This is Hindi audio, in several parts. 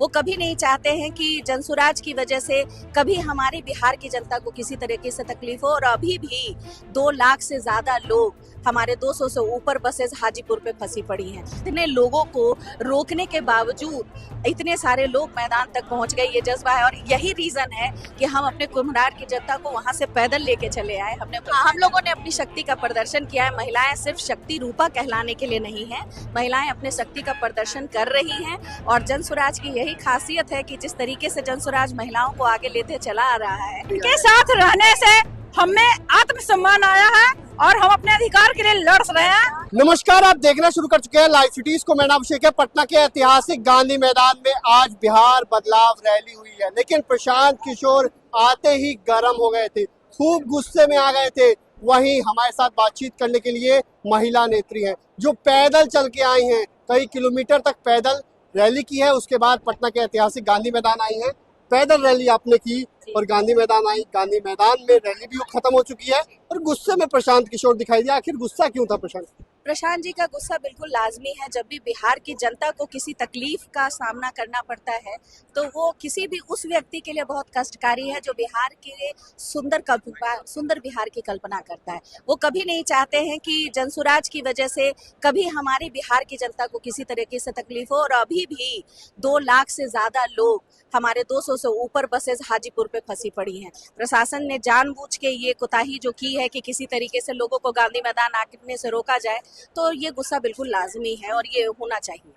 वो कभी नहीं चाहते हैं कि जनसुराज की वजह से कभी हमारे बिहार की जनता को किसी तरीके से तकलीफ हो। और अभी भी 2 लाख से ज्यादा लोग, हमारे 200 से ऊपर बसेस हाजीपुर पे फंसी पड़ी हैं। इतने लोगों को रोकने के बावजूद इतने सारे लोग मैदान तक पहुंच गए, ये जज्बा है। और यही रीजन है कि हम अपने कुम्हरार की जनता को वहां से पैदल लेके चले आए। हम लोगों ने अपनी शक्ति का प्रदर्शन किया है। महिलाएं सिर्फ शक्ति रूपा कहलाने के लिए नहीं है, महिलाएं अपने शक्ति का प्रदर्शन कर रही हैं। और जनसुराज की यही खासियत है कि जिस तरीके से जनसुराज महिलाओं को आगे लेते चला आ रहा है, इनके साथ रहने से हमें आत्मसम्मान आया है और हम अपने अधिकार के लिए लड़ रहे हैं। नमस्कार, आप देखना शुरू कर चुके हैं लाइव सिटीज को। मैं नाम शेख है। पटना के ऐतिहासिक गांधी मैदान में आज बिहार बदलाव रैली हुई है, लेकिन प्रशांत किशोर आते ही गर्म हो गए थे, खूब गुस्से में आ गए थे। वहीं हमारे साथ बातचीत करने के लिए महिला नेत्री हैं जो पैदल चल के आई हैं, कई किलोमीटर तक पैदल रैली की है। उसके बाद पटना के ऐतिहासिक गांधी मैदान आई हैं, पैदल रैली आपने की और गांधी मैदान आई। गांधी मैदान में रैली भी खत्म हो चुकी है और गुस्से में प्रशांत किशोर दिखाई दिया। आखिर गुस्सा क्यों था प्रशांत? प्रशांत जी का गुस्सा बिल्कुल लाजमी है। जब भी बिहार की जनता को किसी तकलीफ का सामना करना पड़ता है तो वो किसी भी उस व्यक्ति के लिए बहुत कष्टकारी है जो बिहार के सुंदर बिहार की कल्पना करता है। वो कभी नहीं चाहते हैं कि जनसुराज की वजह से कभी हमारे बिहार की जनता को किसी तरीके से तकलीफ हो। और अभी भी 2 लाख से ज्यादा लोग, हमारे 200 से ऊपर बसेस हाजीपुर पे फंसी पड़ी हैं। प्रशासन ने जानबूझ के ये कोताही जो की है कि किसी तरीके से लोगों को गांधी मैदान आने से रोका जाए, तो ये गुस्सा बिल्कुल लाजमी है और ये होना चाहिए।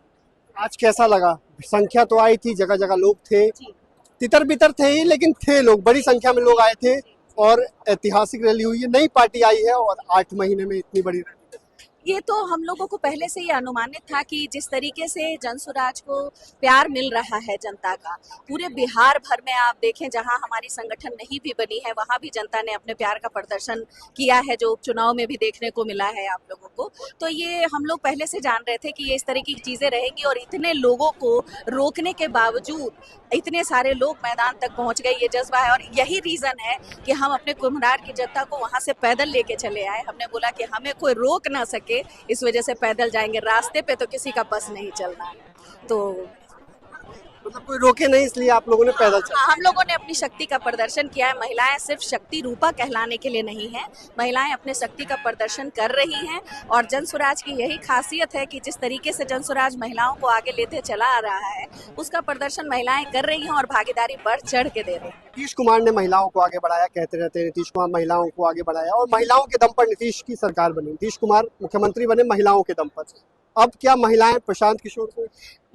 आज कैसा लगा? संख्या तो आई थी, जगह जगह लोग थे, तितर बितर थे ही, लेकिन थे लोग, बड़ी संख्या में लोग आए थे और ऐतिहासिक रैली हुई है। नई पार्टी आई है और 8 महीने में इतनी बड़ी रैली। ये तो हम लोगों को पहले से ही अनुमानित था कि जिस तरीके से जनसुराज को प्यार मिल रहा है जनता का, पूरे बिहार भर में आप देखें जहां हमारी संगठन नहीं भी बनी है वहां भी जनता ने अपने प्यार का प्रदर्शन किया है, जो उपचुनाव में भी देखने को मिला है आप लोगों को। तो ये हम लोग पहले से जान रहे थे कि ये इस तरह की चीजें रहेंगी। और इतने लोगों को रोकने के बावजूद इतने सारे लोग मैदान तक पहुंच गए, ये जज्बा है। और यही रीजन है कि हम अपने कुम्हरार की जनता को वहां से पैदल लेके चले आए। हमने बोला कि हमें कोई रोक ना सके, इस वजह से पैदल जाएंगे। रास्ते पे तो किसी का बस नहीं चलना, तो मतलब कोई रोके नहीं, इसलिए आप लोगों ने पैदल चला। हम लोगों ने अपनी शक्ति का प्रदर्शन किया है। महिलाएं सिर्फ शक्ति रूपा कहलाने के लिए नहीं है, महिलाएं अपने शक्ति का प्रदर्शन कर रही हैं। और जनसुराज की यही खासियत है कि जिस तरीके से जनसुराज महिलाओं को आगे लेते चला आ रहा है, उसका प्रदर्शन महिलाएं कर रही हैं और भागीदारी बढ़ चढ़ के दे रही हैं। नीतीश कुमार ने महिलाओं को आगे बढ़ाया, कहते रहते हैं नीतीश कुमार महिलाओं को आगे बढ़ाया, और महिलाओं के दम पर नीतीश की सरकार बनी, नीतीश कुमार मुख्यमंत्री बने महिलाओं के दम पर। अब क्या महिलाएं प्रशांत किशोर को?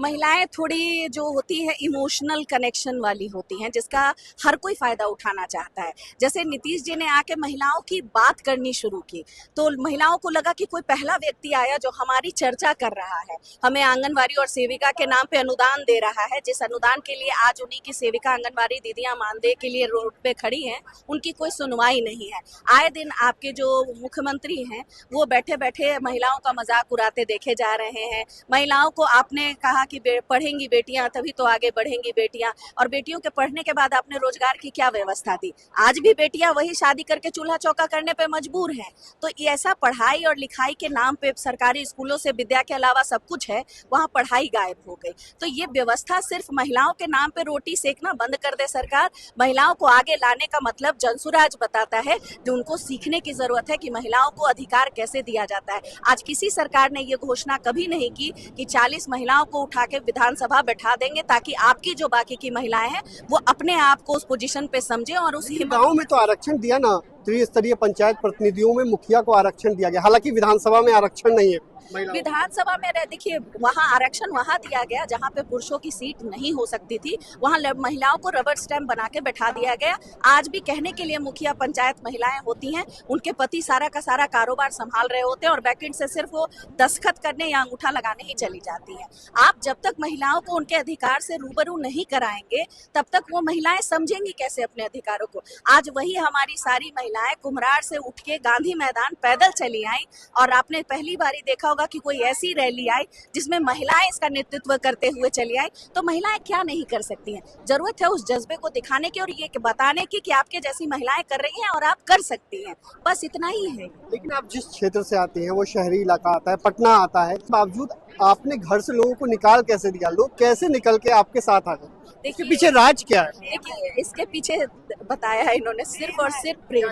महिलाएं थोड़ी जो होती है इमोशनल कनेक्शन वाली होती हैं, जिसका हर कोई फायदा उठाना चाहता है। जैसे नीतीश जी ने आके महिलाओं की बात करनी शुरू की तो महिलाओं को लगा कि कोई पहला व्यक्ति आया जो हमारी चर्चा कर रहा है, हमें आंगनवाड़ी और सेविका के नाम पे अनुदान दे रहा है, जिस अनुदान के लिए आज उन्हीं की सेविका आंगनवाड़ी दीदियां मानदेय के लिए रोड पे खड़ी हैं, उनकी कोई सुनवाई नहीं है। आए दिन आपके जो मुख्यमंत्री हैं वो बैठे बैठे महिलाओं का मजाक उड़ाते देखे जा रहे हैं। महिलाओं को आपने कहा कि पढ़ेंगी बेटियां तभी तो आगे बढ़ेंगी बेटियां, और बेटियों के पढ़ने के बाद आपने रोजगार की क्या व्यवस्था दी? आज भी बेटियां वही शादी करके चूल्हा चौका करने पे मजबूर हैं। तो ऐसा पढ़ाई और लिखाई के नाम पे सरकारी स्कूलों से विद्या के अलावा सब कुछ है, वहाँ पढ़ाई गायब हो गई। तो ये व्यवस्था सिर्फ महिलाओं के नाम पे रोटी सेकना बंद कर दे सरकार। महिलाओं को आगे लाने का मतलब जनसुराज बताता है, जो उनको सीखने की जरूरत है कि महिलाओं को अधिकार कैसे दिया जाता है। आज किसी सरकार ने ये घोषणा कभी नहीं की कि 40 महिलाओं को उठा के विधानसभा बैठा देंगे ताकि आपकी जो बाकी की महिलाएं हैं वो अपने आप को उस पोजीशन पे समझे। और उस गांव में तो आरक्षण दिया ना, त्रिस्तरीय पंचायत प्रतिनिधियों में मुखिया को आरक्षण दिया गया, हालांकि विधानसभा में आरक्षण नहीं है। विधानसभा में देखिए वहाँ आरक्षण वहाँ दिया गया जहाँ पे पुरुषों की सीट नहीं हो सकती थी, वहाँ महिलाओं को रबर स्टैंप बना के बैठा दिया गया। आज भी कहने के लिए मुखिया पंचायत महिलाएं होती हैं, उनके पति सारा का सारा कारोबार संभाल रहे होते हैं और बैकेंड से सिर्फ वो दस्तखत करने या अंगूठा लगाने ही चली जाती हैं। आप जब तक महिलाओं को उनके अधिकार से रूबरू नहीं कराएंगे तब तक वो महिलाएं समझेंगी कैसे अपने अधिकारों को। आज वही हमारी सारी महिलाएं कुम्हरार से उठ के गांधी मैदान पैदल चली आई, और आपने पहली बारी देखा होगा कि कोई ऐसी रैली आई जिसमें महिलाएं इसका नेतृत्व करते हुए चली आई। तो महिलाएं क्या नहीं कर सकती हैं? जरूरत है उस जज्बे को दिखाने की और ये बताने की कि आपके जैसी महिलाएं कर रही हैं और आप कर सकती हैं, बस इतना ही है। लेकिन आप जिस क्षेत्र से आते हैं वो शहरी इलाका आता है, पटना आता है, बावजूद आपने घर से लोगों को निकाल कैसे दिया, लोग कैसे निकल के आपके साथ आ गए, इसके देखिए पीछे राज क्या है? देखिए इसके पीछे बताया है इन्होंने सिर्फ और सिर्फ प्रेम।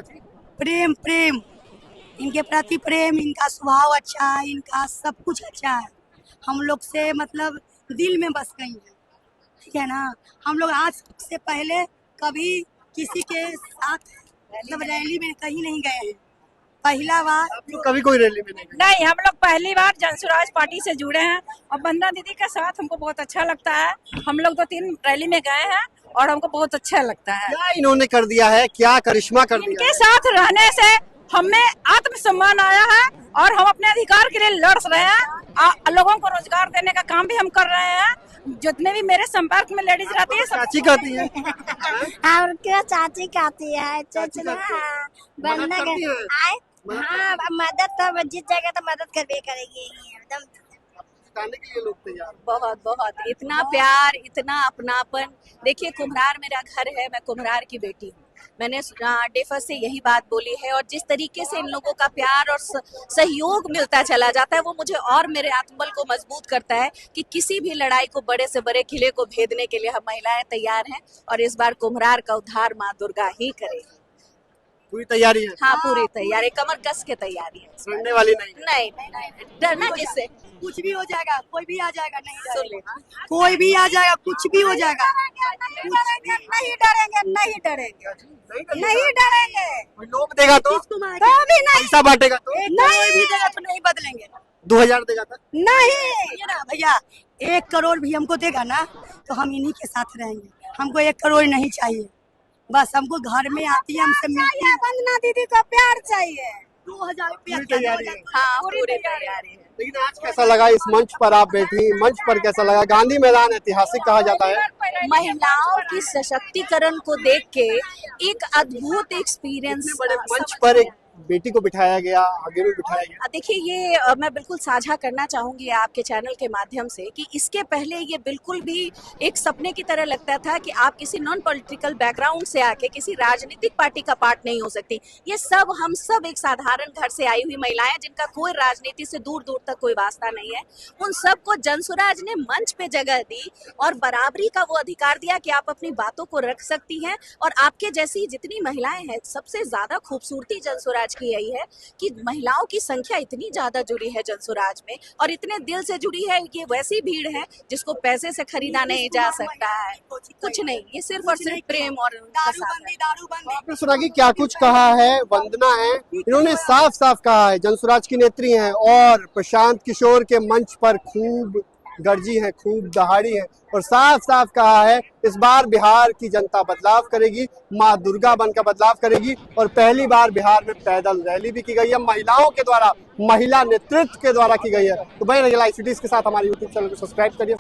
प्रेम प्रेम इनके प्रति प्रेम, इनका स्वभाव अच्छा है, इनका सब कुछ अच्छा है। हम लोग से मतलब दिल में बस गई है, ठीक है ना। हम लोग आज से पहले कभी किसी के साथ मतलब रैली में कहीं नहीं गए हैं, पहला बार। आप लोग कभी कोई रैली में नहीं गए? नहीं, हम लोग पहली बार जनसुराज पार्टी से जुड़े हैं और वंदना दीदी के साथ हमको बहुत अच्छा लगता है। हम लोग 2-3 रैली में गए हैं और हमको बहुत अच्छा लगता है। क्या इन्होंने कर दिया है, क्या करिश्मा कर दिया इनके साथ रहने से हमें आत्मसम्मान आया है और हम अपने अधिकार के लिए लड़ रहे हैं। लोगों को रोजगार देने का काम भी हम कर रहे हैं। जितने भी मेरे संपर्क में लेडीज रहती है सब चाची कहती है? और क्या चाची कहती है, चाची कहती है। बंदा मदद करती है? आए हाँ, मदद तो जीत जाएगा तो मदद करबे करेगी एकदम। जिताने के लिए लोग तैयार। बहुत बहुत इतना प्यार, इतना अपनापन। देखिए कुम्हार मेरा घर है, मैं कुम्हार की बेटी हूँ। मैंने डे फर्स्ट से यही बात बोली है और जिस तरीके से इन लोगों का प्यार और सहयोग मिलता चला जाता है वो मुझे और मेरे आत्मबल को मजबूत करता है कि किसी भी लड़ाई को, बड़े से बड़े किले को भेदने के लिए हम महिलाएं तैयार हैं और इस बार कुम्हार का उद्धार माँ दुर्गा ही करेगी। पूरी तैयारी है, हाँ पूरी तैयारी, कमर कस के तैयारी है। सुनने वाली नहीं है। नहीं, डरना किससे? कुछ भी हो जाएगा, कोई भी आ जाएगा, नहीं सुन डरेगा। ले। कोई भी आ जाएगा, कुछ भी हो जाएगा, नहीं डरेंगे, नहीं डरेंगे, नहीं डरेंगे। कोई लोग देगा तो तो भी नहीं, पैसा बांटेगा तो नहीं भी देगा तो नहीं बदलेंगे, 2000 देगा तो नहीं। ये ना भैया 1 करोड़ भी हमको देगा ना तो हम इन्हीं के साथ रहेंगे। हमको 1 करोड़ नहीं चाहिए, बस हमको घर में आती है, हमसे मिलती है, वंदना दीदी का प्यार चाहिए। 2000 रुपया पूरी तैयारी है। हाँ पूरी तैयारी है। लेकिन आज कैसा लगा इस मंच पर आप बैठी, मंच पर कैसा लगा? गांधी मैदान ऐतिहासिक कहा जाता है। महिलाओं की सशक्तिकरण को देख के एक अद्भुत एक्सपीरियंस इतने बड़े मंच पर एक बेटी को बिठाया गया, आगे भी बिठाया गया। देखिए ये मैं बिल्कुल साझा करना चाहूंगी आपके चैनल के माध्यम से कि इसके पहले ये बिल्कुल भी एक सपने की तरह लगता था कि आप किसी नॉन पॉलिटिकल बैकग्राउंड से आके किसी राजनीतिक पार्टी का पार्ट नहीं हो सकती। ये सब हम सब एक साधारण घर से आई हुई महिलाएं जिनका कोई राजनीति से दूर दूर तक कोई वास्ता नहीं है, उन सबको जनसुराज ने मंच पे जगह दी और बराबरी का वो अधिकार दिया कि आप अपनी बातों को रख सकती हैं। और आपके जैसी जितनी महिलाएं हैं, सबसे ज्यादा खूबसूरती जनसुराज की यही है कि महिलाओं की संख्या इतनी ज्यादा जुड़ी है जनसुराज में और इतने दिल से जुड़ी है कि वैसी भीड़ है जिसको पैसे से खरीदा नहीं जा सकता है, कुछ नहीं, ये सिर्फ और सिर्फ प्रेम और उनका साथ है। दारूबंदी आपने सुना कि क्या कुछ कहा है वंदना है, इन्होंने साफ साफ कहा है, जनसुराज की नेत्री हैं और प्रशांत किशोर के मंच पर खूब गर्जी है, खूब दहाड़ी है और साफ साफ कहा है इस बार बिहार की जनता बदलाव करेगी, माँ दुर्गा बनकर बदलाव करेगी। और पहली बार बिहार में पैदल रैली भी की गई है, महिलाओं के द्वारा, महिला नेतृत्व के द्वारा की गई है। तो भाई लाइव सिटीज के साथ हमारे यूट्यूब चैनल को सब्सक्राइब करिए।